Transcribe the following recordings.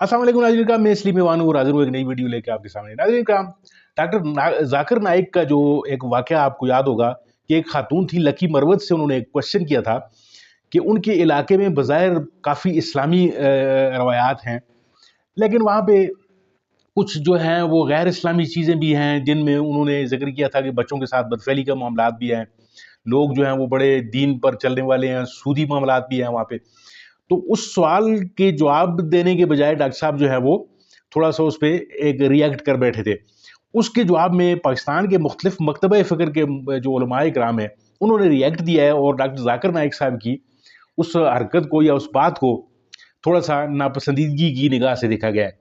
अस्सलाम वालेकुम नाज़रीन का मैं इसलिए मेवान हूँ हाजिर हूँ एक नई वीडियो लेके आपके सामने। नाज़रीन का डॉक्टर जाकिर नाइक का जो एक वाक़या आपको याद होगा कि एक खातून थी लकी मरवत से उन्होंने एक क्वेश्चन किया था कि उनके इलाके में बज़ाहिर काफ़ी इस्लामी रवायात हैं, लेकिन वहाँ पे कुछ जो हैं वो गैर इस्लामी चीज़ें भी हैं जिनमें उन्होंने ज़िक्र किया था कि बच्चों के साथ बदफ़ैली का मामलात भी हैं। लोग जो हैं वो बड़े दीन पर चलने वाले हैं, सूदी मामलात भी हैं वहाँ पे। तो उस सवाल के जवाब देने के बजाय डॉक्टर साहब जो है वो थोड़ा-सा उस पे एक रिएक्ट कर बैठे थे। उसके जवाब में पाकिस्तान के मुख्तलिफ मकतबा फ़िक्र के जो उलमाए किराम हैं, उन्होंने रिएक्ट दिया है और डॉक्टर ज़ाकिर नाइक साहब की उस हरकत को या उस बात को थोड़ा-सा नापसंदीदगी की निगाह से देखा गया है।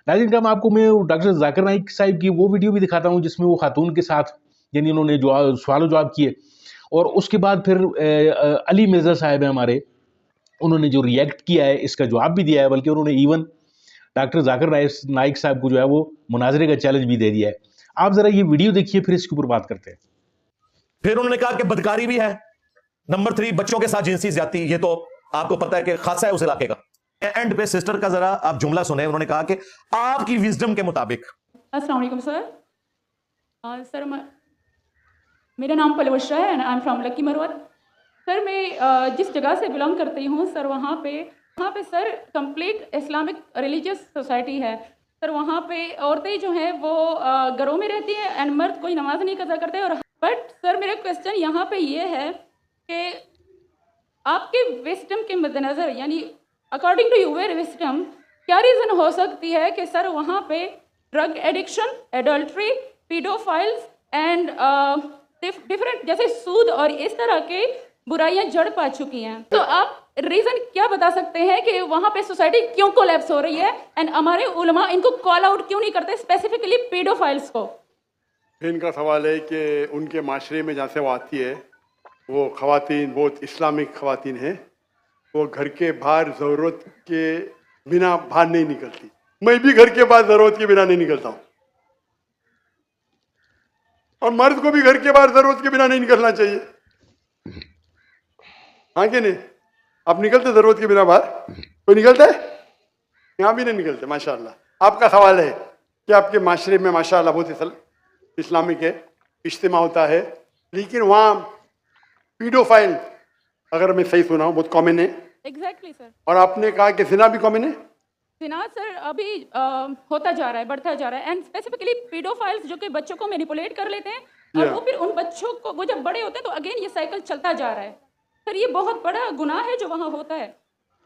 नाज़रीन करम आपको मैं डॉक्टर ज़ाकिर नाइक साहब की वो वीडियो भी दिखाता हूँ जिसमें वो खातून के साथ यानी उन्होंने सवाल-ओ-जवाब किए और उसके बाद फिर अली मिर्ज़ा साहब हैं हमारे, उन्होंने जो रिएक्ट किया है इसका जवाब भी दिया है, बल्कि उन्होंने इवन डॉक्टर जाकिर नाइक साहब को जो है वो मुनाजरे का चैलेंज भी दे दिया है। आप जरा ये वीडियो देखिए फिर इसके ऊपर बात करते हैं। फिर उन्होंने कहा कि बदकारी भी है, नंबर 3 बच्चों के साथ जिनसी ज्यादती, ये तो आपको पता है कि खासा है उस इलाके का। एंड पे सिस्टर का जरा आप जुमला सुने, उन्होंने कहा कि आपकी विजडम के मुताबिक। अस्सलाम वालेकुम सर। सर मेरा नाम पलवशा है and I am from lucky Marwat. Sir मैं जिस जगह से बिलोंग करती हूँ सर वहाँ पे sir complete Islamic religious society है। सर वहाँ पे औरतें जो हैं वो घरों में रहती हैं एंड मर्द कोई नमाज नहीं कज़ा करते। और बट सर मेरा क्वेश्चन यहाँ पे ये है कि आपके विस्डम के मद्देनज़र यानी अकॉर्डिंग टू यूर विस्डम क्या रीज़न हो सकती है कि सर वहाँ पे drug addiction, adultery, paedophiles and different जैसे सूद और इस तरह के बुराइयां जड़ पा चुकी हैं। तो आप रीज़न क्या बता सकते हैं कि वहाँ पे सोसाइटी क्यों कोलैप्स हो रही है एंड हमारे उलमा इनको कॉल आउट क्यों नहीं करते, स्पेसिफिकली पीडोफाइल्स को? इनका सवाल है कि उनके माशरे में जहाँ से वो आती है वो ख़वातीन बहुत इस्लामिक ख़वातीन हैं, वो घर के बाहर ज़रूरत के बिना बाहर नहीं निकलती। मैं भी घर के बाहर ज़रूरत के बिना नहीं निकलता हूँ और मर्द को भी घर के बाहर ज़रूरत के बिना नहीं निकलना चाहिए। हाँ कि नहीं? आप निकलते ज़रूरत के बिना बाहर? कोई निकलता है? यहाँ भी नहीं निकलते माशाअल्लाह। आपका सवाल है कि आपके माशरे में माशाअल्लाह बहुत इस्लामिक है, इज्तिमा होता है, लेकिन वहाँ पीडोफाइल, अगर मैं सही सुना हूँ, बहुत कॉमन है। Exactly sir. और आपने कहा कि ज़िना भी कॉमन है? ज़िना सर अभी होता जा रहा है, बढ़ता जा रहा है एंड स्पेसिफिकली पीडोफाइल्स जो कि बच्चों को मैनिपुलेट कर लेते हैं और वो फिर उन बच्चों को वो जब बड़े होते हैं तो अगेन ये साइकिल चलता जा रहा है। सर ये बहुत बड़ा गुनाह है जो वहाँ होता है।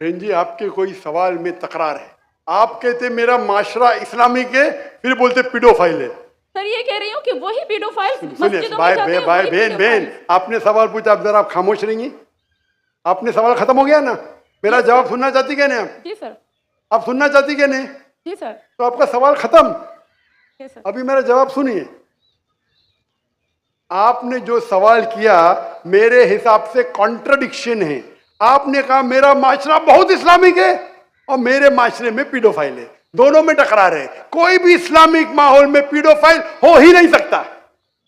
बहन जी आपके कोई सवाल में तकरार है। आप कहते मेरा माशरा इस्लामिक है, फिर बोलते पीडोफाइल है। सर ये कह रही हूँ कि वही पीडोफाइल्स सुनिए बहन आपने सवाल पूछा, आप जरा आप खामोश रहेंगी? आपने सवाल खत्म हो गया ना? मेरा जवाब सुनना चाहती क्या नहीं आप? जी सर। आप सुनना चाहती क्या नहीं? जी सर। तो आपका सवाल खत्म। Yes sir. अभी मेरा जवाब सुनिए। आपने जो सवाल किया मेरे हिसाब से कॉन्ट्रडिक्शन है। आपने कहा मेरा माशरा बहुत इस्लामिक है और मेरे माशरे में पीडोफाइल है, दोनों में टकरार है। कोई भी इस्लामिक माहौल में पीडोफाइल हो ही नहीं सकता।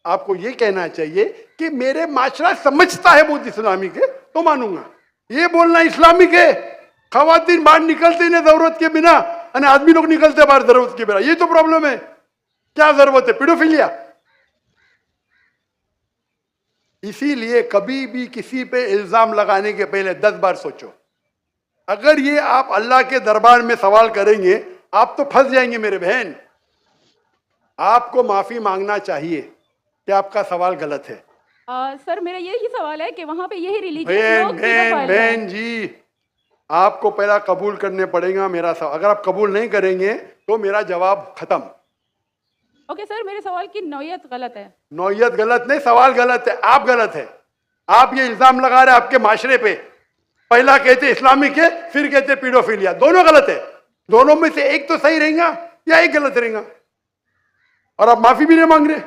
आपको यह कहना चाहिए कि मेरे माशरा समझता है बहुत इस्लामिक है तो मानूंगा। ये बोलना इस्लामिक है, खवातीन बाहर निकलते नहीं जरूरत के बिना और आदमी लोग निकलते बाहर जरूरत के बिना, ये तो प्रॉब्लम है। क्या जरूरत है? पीडोफिलिया। इसीलिए कभी भी किसी पे इल्जाम लगाने के पहले 10 बार सोचो। अगर ये आप अल्लाह के दरबार में सवाल करेंगे आप तो फंस जाएंगे मेरे बहन। आपको माफी मांगना चाहिए कि आपका सवाल गलत है। सर मेरा यही सवाल है कि वहाँ पे यही रिलीजियस बहन जी आपको पहला कबूल करने पड़ेगा मेरा सवाल। अगर आप कबूल नहीं करेंगे तो मेरा जवाब खत्म। ओके सर, मेरे सवाल की नौयत गलत है। नौयत गलत नहीं, सवाल गलत है, आप गलत है। आप ये इल्जाम लगा रहे हैं आपके माशरे पे। पहला कहते इस्लामिक है, फिर कहते पीडोफिलिया, दोनों गलत है। दोनों में से एक तो सही रहेगा या एक गलत रहेगा, और आप माफी भी नहीं मांग रहे।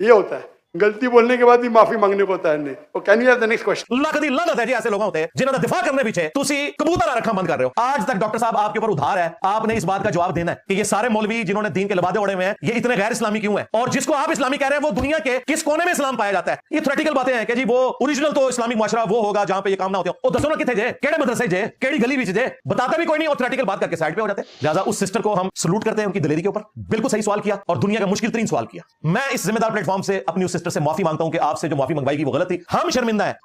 ये होता है। गलती बोलने के बाद भी माफी मांगने को तैयार नहीं। वो can you have the next question? Allah कदी लानत है जी ऐसे लोग होते हैं जिन्होंने दिफा करने पीछे तुसी कबूतर रखा बंद कर रहे हो। आज तक डॉक्टर साहब आपके ऊपर उधार है, आपने इस बात का जवाब देना है कि ये सारे मौलवी जिन्होंने दीन के लबादे ओढ़े हुए हैं ये इतने गैर इस्लामी क्यों है, और जिसको आप इस्लामी कह रहे हैं वो दुनिया के किस कोने में इस्लाम पाया जाता है। ये थ्योरेटिकल बातें हैं कि जी वो ओरिजिनल तो इस्लामिक मुआशरा वो होगा जहां पे ये काम ना होते हो। और दसो ना किथे जे, केड़े मदरसे जे, केड़ी गली विच जे, बताता भी कोई नहीं और थ्योरेटिकल बात करके साइड पे हो जाते हैं। लिहाजा उस सिस्टर को हम सलूट करते हैं उनकी दलेरी के ऊपर, बिल्कुल सही सवाल किया और दुनिया का मुश्किल तरीन सवाल किया। मैं इस जिम्मेदार प्लेटफॉर्म से अपनी उस सिस्टर से माफी मांगता हूं कि आपसे जो माफी मंगवाई वो गलत थी, हम शर्मिंदा है।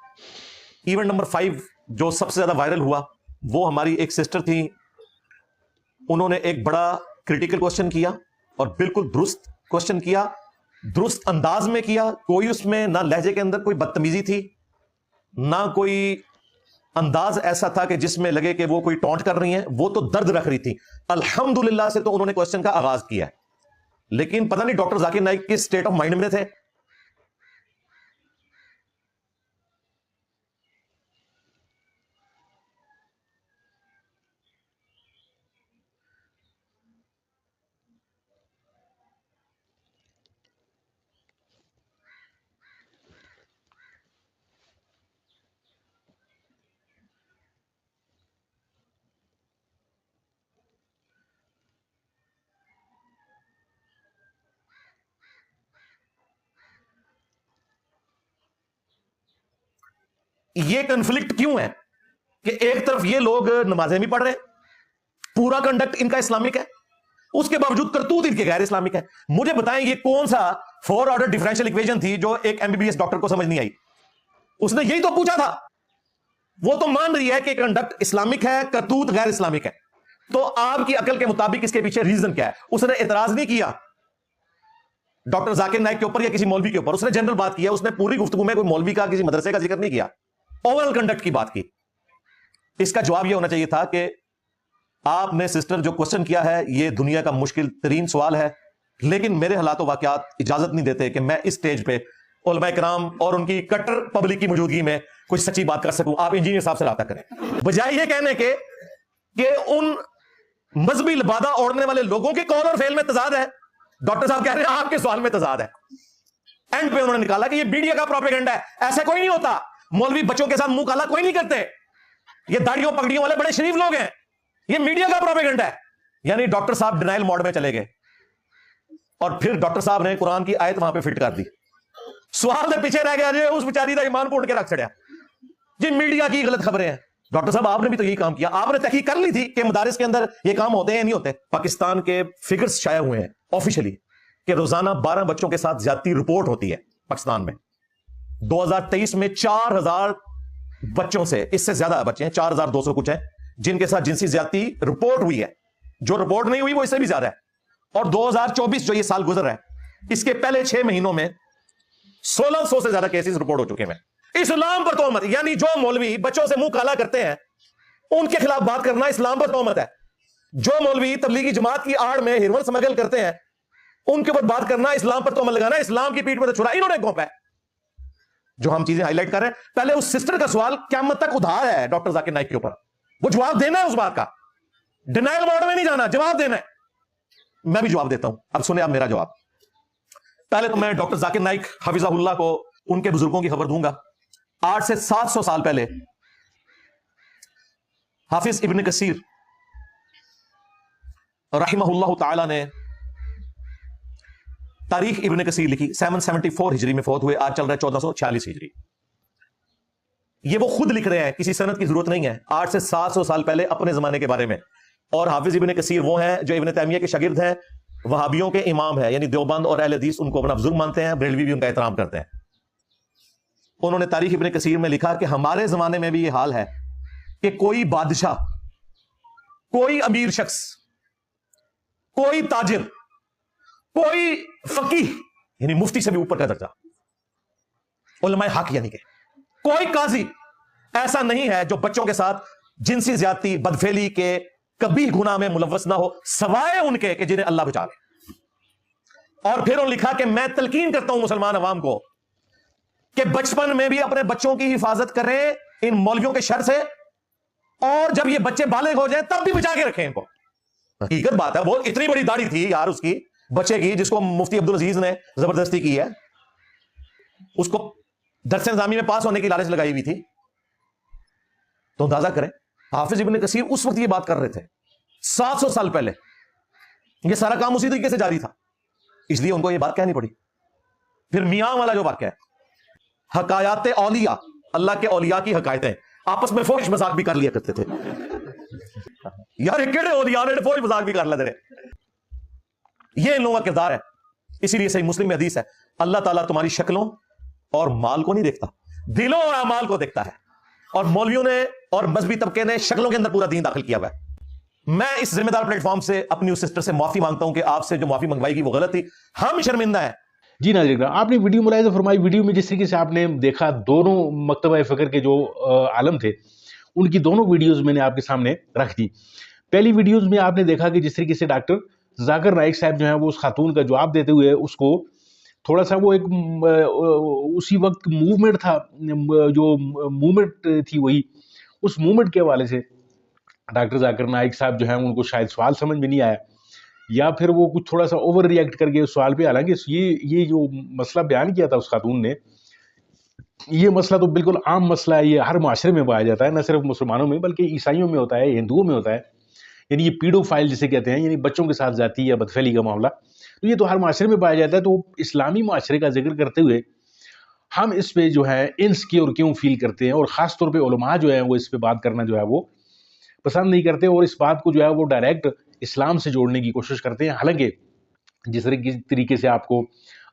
इवेंट नंबर 5 जो सबसे ज्यादा वायरल हुआ वो हमारी एक सिस्टर थी, उन्होंने एक बड़ा क्रिटिकल क्वेश्चन किया और बिल्कुल दुरुस्त क्वेश्चन किया, दुरुस्त अंदाज में किया। कोई उसमें ना लहजे के अंदर कोई बदतमीजी थी, ना कोई अंदाज ऐसा था कि जिसमें लगे कि वो कोई टॉन्ट कर रही हैं, वो तो दर्द रख रही थी। अल्हम्दुलिल्लाह से तो उन्होंने क्वेश्चन का आगाज किया है, लेकिन पता नहीं डॉक्टर जाकिर नाइक किस स्टेट ऑफ माइंड में थे। ये कन्फ्लिक्ट क्यों है कि एक तरफ ये लोग नमाजें भी पढ़ रहे हैं, पूरा कंडक्ट इनका इस्लामिक है, उसके बावजूद करतूत इनके गैर इस्लामिक है। मुझे बताएं ये कौन सा 4 ऑर्डर डिफरेंशियल इक्वेशन थी जो एक एमबीबीएस डॉक्टर को समझ नहीं आई? उसने यही तो पूछा था। वो तो मान रही है कि कंडक्ट इस्लामिक है, करतूत गैर इस्लामिक है, तो आपकी अकल के मुताबिक इसके पीछे रीजन क्या है? उसने एतराज नहीं किया डॉक्टर जाकिर नाइक के ऊपर या किसी मौलवी के ऊपर, उसने जनरल बात किया, उसने पूरी गुफ्तगू में कोई मौलवी का किसी मदरसे का जिक्र नहीं किया, ओवरऑल कंडक्ट की बात की। इसका जवाब यह होना चाहिए था कि आपने सिस्टर जो क्वेश्चन किया है ये दुनिया का मुश्किल तरीन सवाल है, लेकिन मेरे हालात वाकयात इजाजत नहीं देते कि मैं इस स्टेज पे उलमा इकराम और उनकी कट्टर पब्लिक की मौजूदगी में कुछ सच्ची बात कर सकूं। आप इंजीनियर साहब से राब्ता करें, बजाय ये कहने के कि उन मजहबी लिबादा ओढ़ने वाले लोगों के कौल और फेल में तजाद है। डॉक्टर साहब कह रहे हैं आपके सवाल में तजाद है। एंड पे उन्होंने निकाला कि ये मीडिया का प्रोपेगेंडा है, ऐसा कोई नहीं होता। मौलवी बच्चों के साथ मुंह काला कोई नहीं करते, ये दाढ़ियों पगड़ियों वाले बड़े शरीफ लोग हैं, ये मीडिया का प्रोपेगेंडा है। यानी डॉक्टर साहब डिनाइल मोड में चले गए और फिर डॉक्टर साहब ने कुरान की आयत वहां पे फिट कर दी। सवाल से पीछे रह गया, उस बेचारी का ईमान पोड़ के रख चढ़िया जी मीडिया की गलत खबरें हैं। डॉक्टर साहब आपने भी तो यही काम किया, आपने तहकीक कर ली थी कि मदारिस के अंदर ये काम होते हैं नहीं होते। पाकिस्तान के फिगर्स शाया हुए हैं ऑफिशियली कि रोजाना 12 बच्चों के साथ ज्यादती रिपोर्ट होती है पाकिस्तान में। 2023 में 4000 बच्चों से, इससे ज्यादा बच्चे हैं, 4200 कुछ हैं जिनके साथ जिनसी ज्यादती रिपोर्ट हुई है। जो रिपोर्ट नहीं हुई वो इससे भी ज्यादा है। और 2024 जो ये साल गुजर रहा है, इसके पहले 6 महीनों में 1600 से ज्यादा केसेस रिपोर्ट हो चुके हैं। इस्लाम पर तोहमत, यानी जो मौलवी बच्चों से मुंह काला करते हैं उनके खिलाफ बात करना इस्लाम पर तोहमत है। जो मौलवी तबलीगी जमात की आड़ में हिरवन स्मगल करते हैं उनके ऊपर बात करना इस्लाम पर तोहमत लगाना, इस्लाम की पीठ पर तो छुरा इन्होंने घोंपा है। जो हम चीजें हाईलाइट कर रहे हैं, पहले उस सिस्टर का सवाल क़यामत तक उधार है डॉक्टर जाकिर नाइक के ऊपर, वो जवाब देना है उस बात का, डिनायल मोड में नहीं जाना, जवाब देना है। मैं भी जवाब देता हूं, अब सुने आप मेरा जवाब। पहले तो मैं डॉक्टर जाकिर नाइक हफिज़हुल्लाह को उनके बुजुर्गों की खबर दूंगा। 8 से 700 साल पहले हाफिज इब्न कसीर रहिमहुल्लाह ताला ने तारीख इब्न कसीर लिखी। 774 हिजरी में फौत हुए, आज चल रहा है 1446 हिजरी। ये वो खुद लिख रहे हैं, किसी सनद की जरूरत नहीं है। 8 से 700 साल पहले अपने जमाने के बारे में। और हाफिज इब्न कसीर वो हैं जो इब्न तैमिया के शागिर्द हैं, वहाबियों के इमाम है, यानी देवबंद और अहले हदीस उनको अपना बुजुर्ग मानते हैं, बरेलवी भी उनका एहतराम करते हैं। उन्होंने तारीख इब्न कसीर में लिखा कि हमारे जमाने में भी ये हाल है कि कोई बादशाह, कोई अमीर शख्स, कोई ताजिर, कोई फकीह यानी मुफ्ती से भी ऊपर का दर्जा, उलमाए हक यानी कि कोई काजी ऐसा नहीं है जो बच्चों के साथ जिनसी ज्यादती बदफेली के कभी गुनाह में मुलव्वस ना हो, सवाए उनके कि जिन्हें अल्लाह बचा ले। और फिर उन्होंने लिखा कि मैं तलकीन करता हूं मुसलमान अवाम को कि बचपन में भी अपने बच्चों की हिफाजत करें इन मौलवियों के शर से, और जब ये बच्चे बालिग हो जाएं तब भी बचा के रखें इनको। हकीकत बात है, वो इतनी बड़ी दाढ़ी थी यार उसकी बच्चे की, जिसको मुफ्ती अब्दुल अजीज ने जबरदस्ती की है। اس کو درس نظامی میں پاس ہونے کی لالچ لگائی ہوئی تھی. تو اندازہ کریں حافظ ابن کثیر اس وقت یہ بات کر رہے تھے 700 سال پہلے. یہ سارا کام اسی طریقے سے جاری تھا, اس لیے ان کو یہ بات کہنی پڑی. پھر میاں والا جو واقعہ ہے, حکایات اولیاء, اللہ کے اولیاء کی حکایتیں آپس میں فوش مذاق بھی کر لیا کرتے تھے. یار کیڑے اولیاء نے فوش مذاق بھی کر لیتے رہے. یہ ان لوگوں کا کردار ہے. اسی لیے صحیح مسلم میں حدیث ہے, اللہ تعالیٰ تمہاری شکلوں اور مال کو نہیں دیکھتا, دلوں اور اعمال کو دیکھتا ہے. اور مولویوں نے اور مذہبی طبقے نے شکلوں کے اندر پورا دین داخل کیا ہوا ہے. میں اس ذمہ دار پلیٹ فارم سے اپنی اس سسٹر سے معافی مانگتا ہوں کہ آپ سے جو معافی منگوائی گی وہ غلط تھی. ہم شرمندہ ہیں. جی ناظرین, آپ نے ویڈیو ملاحظہ فرمائی, ویڈیو میں جس طریقے سے آپ نے دیکھا دونوں مکتبہ فکر کے جو عالم تھے ان کی دونوں ویڈیوز میں نے آپ کے سامنے رکھ دی. پہلی ویڈیوز میں آپ نے دیکھا کہ جس طریقے سے ڈاکٹر ذاکر نائک صاحب جو ہیں وہ اس خاتون کا جواب دیتے ہوئے اس کو تھوڑا سا وہ ایک اسی وقت موومنٹ تھا, جو موومنٹ تھی وہی, اس موومنٹ کے حوالے سے ڈاکٹر ذاکر نائک صاحب جو ہیں ان کو شاید سوال سمجھ میں نہیں آیا, یا پھر وہ کچھ تھوڑا سا اوور ری ایکٹ کر کے اس سوال پہ. حالانکہ یہ جو مسئلہ بیان کیا تھا اس خاتون نے, یہ مسئلہ تو بالکل عام مسئلہ ہے, یہ ہر معاشرے میں پایا جاتا ہے, نہ صرف مسلمانوں میں بلکہ عیسائیوں میں ہوتا ہے, ہندوؤں میں ہوتا ہے. یعنی یہ پیڈو فائل جسے کہتے ہیں, یعنی بچوں کے ساتھ جاتی یا بدفعلی کا معاملہ, تو یہ تو ہر معاشرے میں پایا جاتا ہے. تو اسلامی معاشرے کا ذکر کرتے ہوئے ہم اس پہ جو ہے انسیکیور کیوں فیل کرتے ہیں, اور خاص طور پہ علماء جو ہیں وہ اس پہ بات کرنا جو ہے وہ پسند نہیں کرتے, اور اس بات کو جو ہے وہ ڈائریکٹ اسلام سے جوڑنے کی کوشش کرتے ہیں. حالانکہ جس طریقے سے آپ کو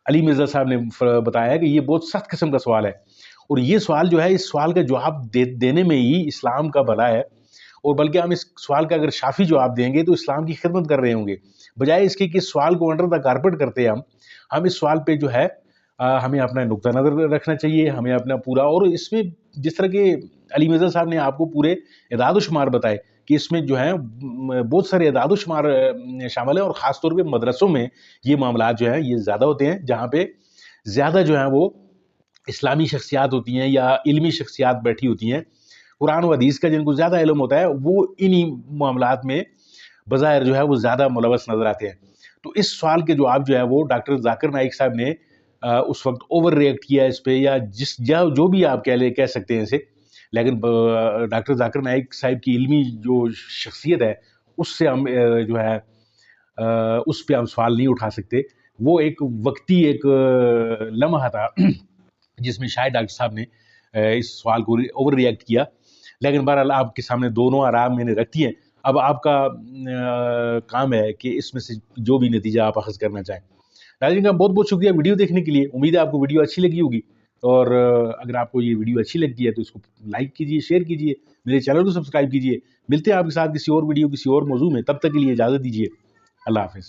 علی مرزا صاحب نے بتایا کہ یہ بہت سخت قسم کا سوال ہے, اور یہ سوال جو ہے اس سوال کا جواب دینے میں ہی اسلام کا بھلا ہے. اور بلکہ ہم اس سوال کا اگر شافی جواب دیں گے تو اسلام کی خدمت کر رہے ہوں گے, بجائے اس کے کہ اس سوال کو انڈر دا کارپیٹ کرتے ہیں. ہم اس سوال پہ جو ہے ہمیں اپنا نقطہ نظر رکھنا چاہیے, ہمیں اپنا پورا, اور اس میں جس طرح کے علی مرزا صاحب نے آپ کو پورے اعداد و شمار بتائے کہ اس میں جو ہے بہت سارے اعداد و شمار شامل ہیں, اور خاص طور پہ مدرسوں میں یہ معاملات جو ہیں یہ زیادہ ہوتے ہیں, جہاں پہ زیادہ جو ہیں وہ اسلامی شخصیات ہوتی ہیں یا علمی شخصیات بیٹھی ہوتی ہیں. قرآن و حدیث کا جن کو زیادہ علم ہوتا ہے وہ انہی معاملات میں بظاہر جو ہے وہ زیادہ ملوث نظر آتے ہیں. تو اس سوال کے جواب جو ہے وہ ڈاکٹر ذاکر نائک صاحب نے اس وقت اوور ریئیکٹ کیا اس پہ, یا جو بھی آپ کہہ سکتے ہیں اسے, لیکن ڈاکٹر ذاکر نائک صاحب کی علمی جو شخصیت ہے اس سے ہم جو ہے اس پہ ہم سوال نہیں اٹھا سکتے. وہ ایک وقتی ایک لمحہ تھا جس میں شاید ڈاکٹر صاحب نے اس سوال کو اوور ریئیکٹ کیا, لیکن بہرحال آپ کے سامنے دونوں آرام میں نے رکھتی ہیں. اب آپ کا کام ہے کہ اس میں سے جو بھی نتیجہ آپ اخذ کرنا چاہیں. ناظرین کا بہت بہت شکریہ ویڈیو دیکھنے کے لیے. امید ہے آپ کو ویڈیو اچھی لگی ہوگی, اور اگر آپ کو یہ ویڈیو اچھی لگتی ہے تو اس کو لائک کیجیے, شیئر کیجیے, میرے چینل کو سبسکرائب کیجیے. ملتے ہیں آپ کے ساتھ کسی اور ویڈیو کسی اور موضوع میں, تب تک کے لیے اجازت دیجیے. اللہ حافظ.